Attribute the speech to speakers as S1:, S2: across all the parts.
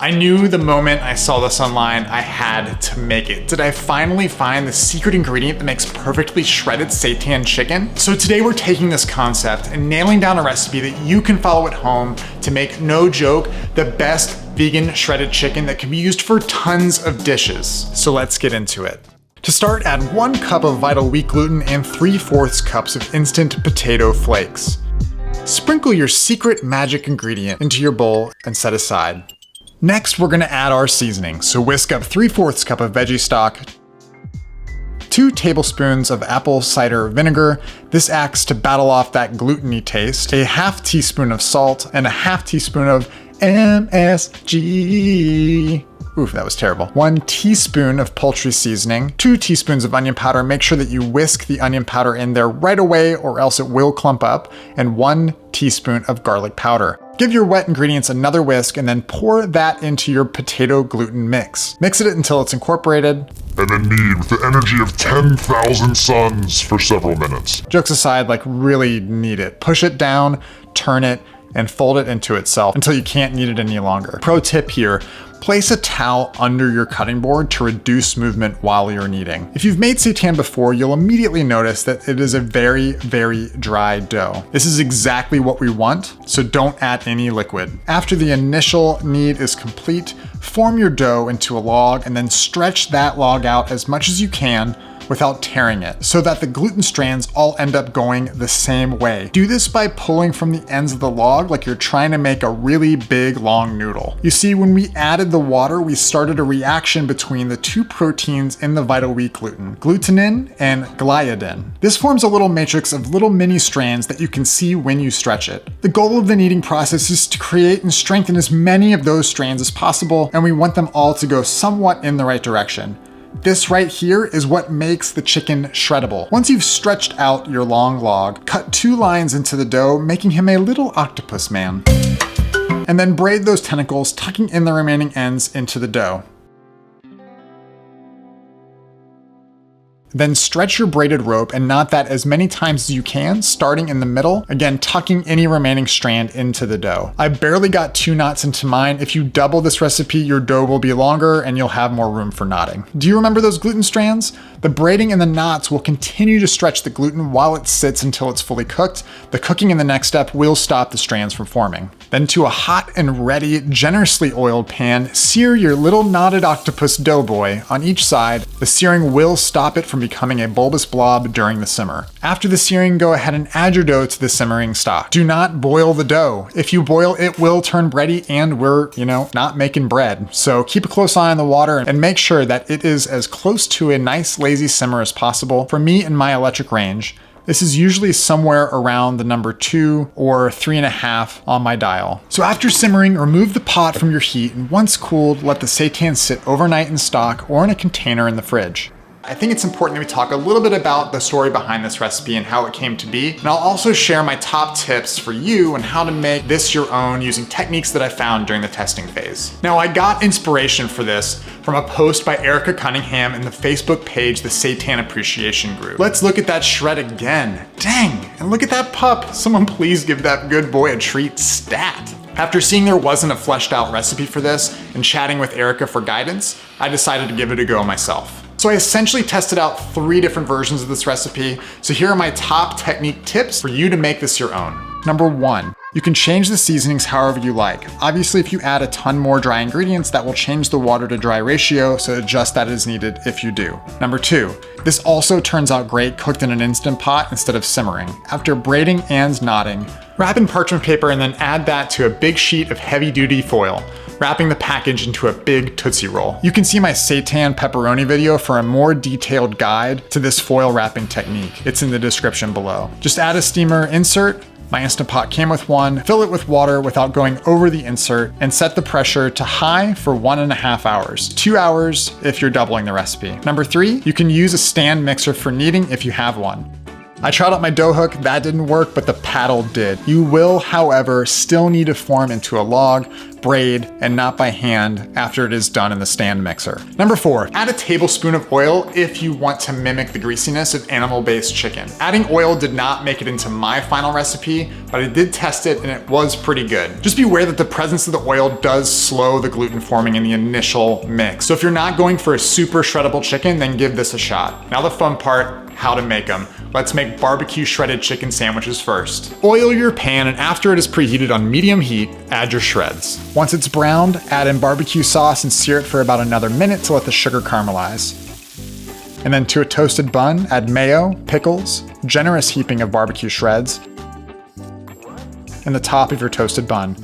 S1: I knew the moment I saw this online, I had to make it. Did I finally find the secret ingredient that makes perfectly shredded seitan chicken? So today we're taking this concept and nailing down a recipe that you can follow at home to make, no joke, the best vegan shredded chicken that can be used for tons of dishes. So let's get into it. To start, add 1 cup of Vital wheat gluten and 3/4 cups of instant potato flakes. Sprinkle your secret magic ingredient into your bowl and set aside. Next, we're gonna add our seasoning. So whisk up 3/4 cup of veggie stock, 2 tablespoons of apple cider vinegar. This acts to battle off that gluten-y taste. A 1/2 teaspoon of salt and a 1/2 teaspoon of MSG. Oof, that was terrible. 1 teaspoon of poultry seasoning, 2 teaspoons of onion powder. Make sure that you whisk the onion powder in there right away or else it will clump up, and 1 teaspoon of garlic powder. Give your wet ingredients another whisk and then pour that into your potato gluten mix. Mix it until it's incorporated.
S2: And then knead with the energy of 10,000 suns for several minutes.
S1: Jokes aside, like really knead it. Push it down, turn it, and fold it into itself until you can't knead it any longer. Pro tip here, place a towel under your cutting board to reduce movement while you're kneading. If you've made seitan before, you'll immediately notice that it is a very, very dry dough. This is exactly what we want, so don't add any liquid. After the initial knead is complete, form your dough into a log and then stretch that log out as much as you can without tearing it, so that the gluten strands all end up going the same way. Do this by pulling from the ends of the log like you're trying to make a really big, long noodle. You see, when we added the water, we started a reaction between the 2 proteins in the vital wheat gluten, glutenin and gliadin. This forms a little matrix of little mini strands that you can see when you stretch it. The goal of the kneading process is to create and strengthen as many of those strands as possible, and we want them all to go somewhat in the right direction. This right here is what makes the chicken shreddable. Once you've stretched out your long log, cut 2 lines into the dough, making him a little octopus man. And then braid those tentacles, tucking in the remaining ends into the dough. Then stretch your braided rope and knot that as many times as you can, starting in the middle, again tucking any remaining strand into the dough. I barely got 2 knots into mine. If you double this recipe, your dough will be longer and you'll have more room for knotting. Do you remember those gluten strands? The braiding and the knots will continue to stretch the gluten while it sits until it's fully cooked. The cooking in the next step will stop the strands from forming. Then to a hot and ready, generously oiled pan, sear your little knotted octopus doughboy on each side. The searing will stop it from becoming a bulbous blob during the simmer. After the searing, go ahead and add your dough to the simmering stock. Do not boil the dough. If you boil, it will turn bready and we're, not making bread. So keep a close eye on the water and make sure that it is as close to a nice lazy simmer as possible. For me and my electric range, this is usually somewhere around the number 2 or 3.5 on my dial. So after simmering, remove the pot from your heat and once cooled, let the seitan sit overnight in stock or in a container in the fridge. I think it's important that we talk a little bit about the story behind this recipe and how it came to be. And I'll also share my top tips for you on how to make this your own using techniques that I found during the testing phase. Now, I got inspiration for this from a post by Erica Cunningham in the Facebook page, the Seitan Appreciation Group. Let's look at that shred again. Dang, and look at that pup. Someone please give that good boy a treat stat. After seeing there wasn't a fleshed out recipe for this and chatting with Erica for guidance, I decided to give it a go myself. So I essentially tested out 3 different versions of this recipe. So here are my top technique tips for you to make this your own. Number 1, you can change the seasonings however you like. Obviously, if you add a ton more dry ingredients, that will change the water to dry ratio, so adjust that as needed if you do. Number 2, this also turns out great cooked in an Instant Pot instead of simmering. After braiding and knotting, wrap in parchment paper and then add that to a big sheet of heavy-duty foil, wrapping the package into a big Tootsie Roll. You can see my seitan pepperoni video for a more detailed guide to this foil wrapping technique. It's in the description below. Just add a steamer insert. My Instant Pot came with one. Fill it with water without going over the insert and set the pressure to high for 1.5 hours. 2 hours if you're doubling the recipe. Number 3, you can use a stand mixer for kneading if you have one. I tried out my dough hook, that didn't work, but the paddle did. You will, however, still need to form into a log, braid, and not by hand after it is done in the stand mixer. Number 4, add a tablespoon of oil if you want to mimic the greasiness of animal-based chicken. Adding oil did not make it into my final recipe, but I did test it and it was pretty good. Just be aware that the presence of the oil does slow the gluten forming in the initial mix. So if you're not going for a super shreddable chicken, then give this a shot. Now the fun part, how to make them. Let's make barbecue shredded chicken sandwiches first. Oil your pan, and after it is preheated on medium heat, add your shreds. Once it's browned, add in barbecue sauce and sear it for about another minute to let the sugar caramelize. And then to a toasted bun, add mayo, pickles, generous heaping of barbecue shreds, and the top of your toasted bun.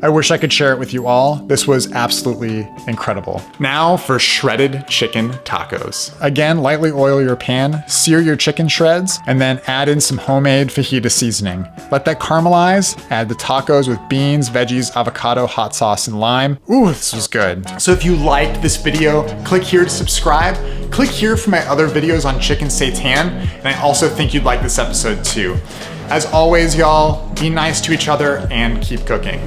S1: I wish I could share it with you all. This was absolutely incredible. Now for shredded chicken tacos. Again, lightly oil your pan, sear your chicken shreds, and then add in some homemade fajita seasoning. Let that caramelize, add the tacos with beans, veggies, avocado, hot sauce, and lime. Ooh, this was good. So if you liked this video, click here to subscribe. Click here for my other videos on chicken seitan, and I also think you'd like this episode too. As always, y'all, be nice to each other and keep cooking.